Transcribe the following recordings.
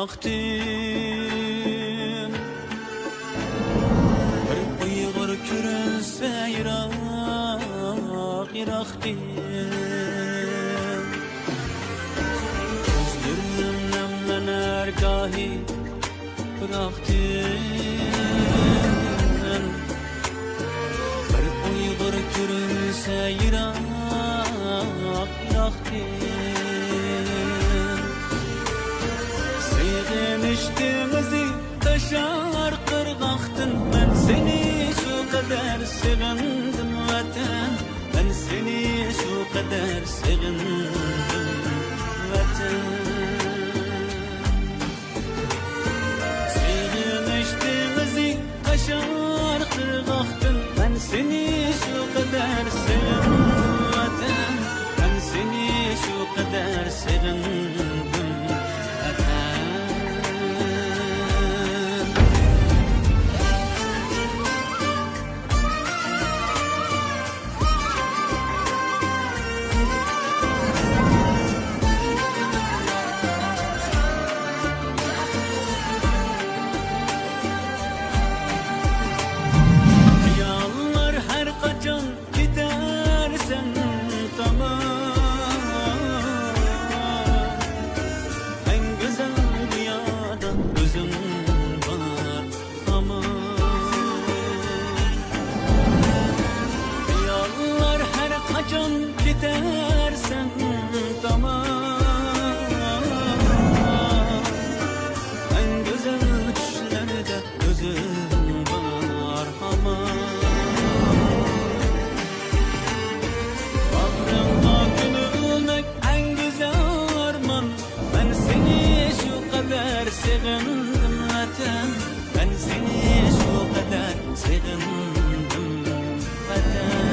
vaktim bir uyg'ur ko'rinsa yiroq-yiroqdim ko'zlarim namlanar gohi biroqdim bir uyg'ur ko'rinsa yiroq-yiroqdim sevmiştimizi taşar qirg'oqdan men seni şu kadar sevindim vatan men seni şu kadar sevindim vatan sevmiştimizi taşar qirg'oqdan men seni şu kadar sevindim vatan men seni şu kadar sevindim gidersen tamam en güzel düşlerde gözün var aman bağrımda gülmek en güzel arman ben seni şu kadar sevindim vatan ben seni şu kadar sevindim vatan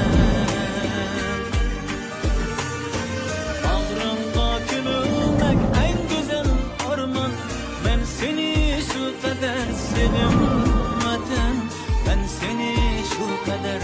sevdim vatan ben seni şu kadar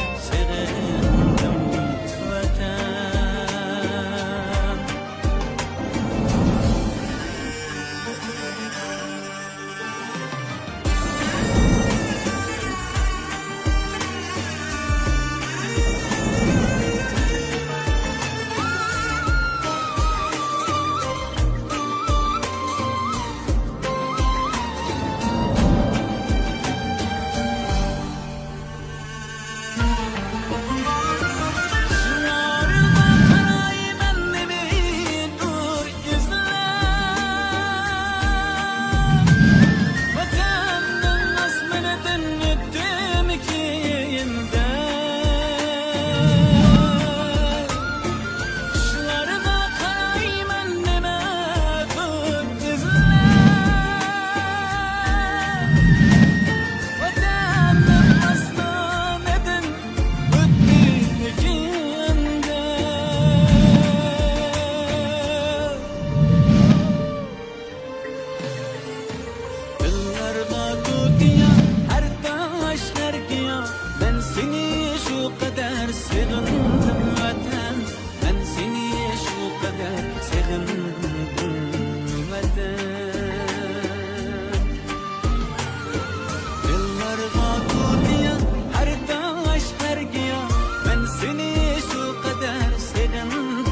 sevdim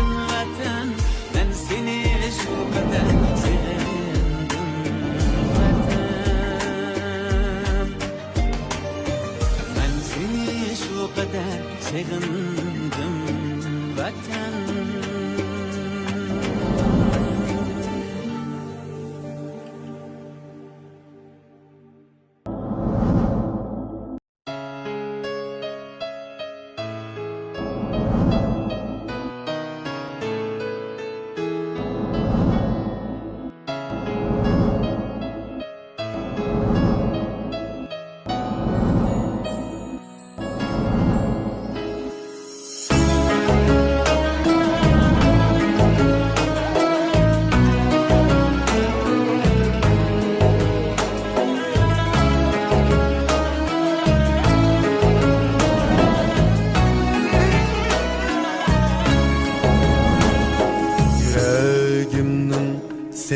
vatan sevindim vatan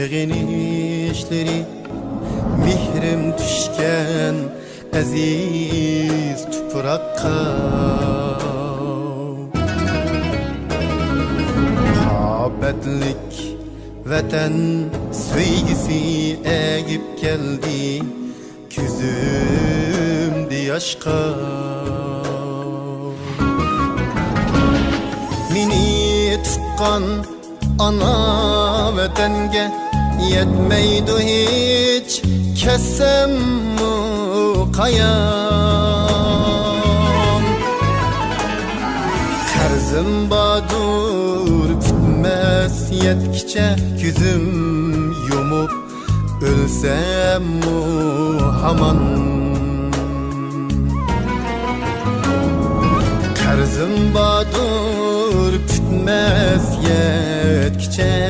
Sevginişleri aziz tupraqqa muhabbetlik vatan söygisi egip geldi küzümdi yaşqa meni tuqqan ana vatanga yetmeydi hiç kessem mu kayam Karzım badur bitmez yetkiçe küzüm yumup ölsem mu haman Karzım badur bitmez yetkiçe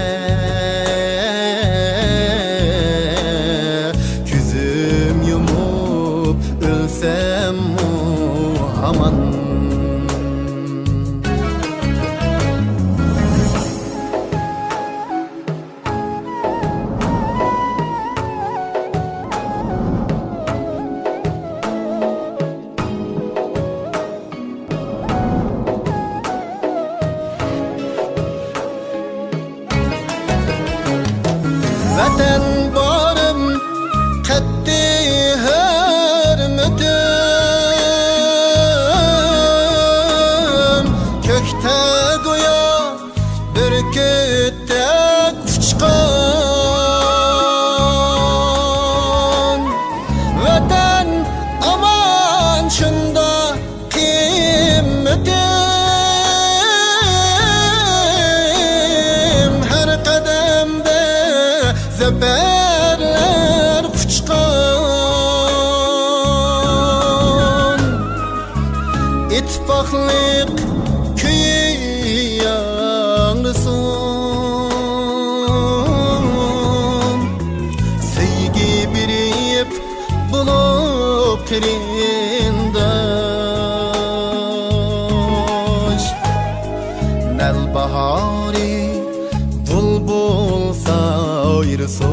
ölsem mu haman Vatan barım qatti hürmetim kökte goya bürküttek uçkan Vatan aman şunda kıymetim her kademde zeberler uçkan ittifaklık köyü yanrısın sevgi birip bulup kirindaş nel bahari bulbul sayrıson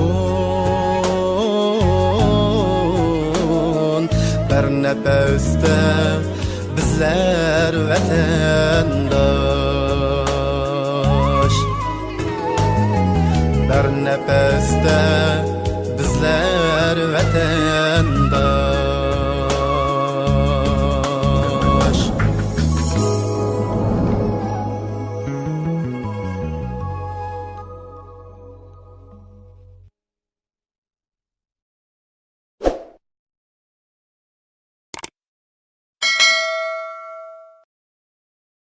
bir nefeste bizler vatan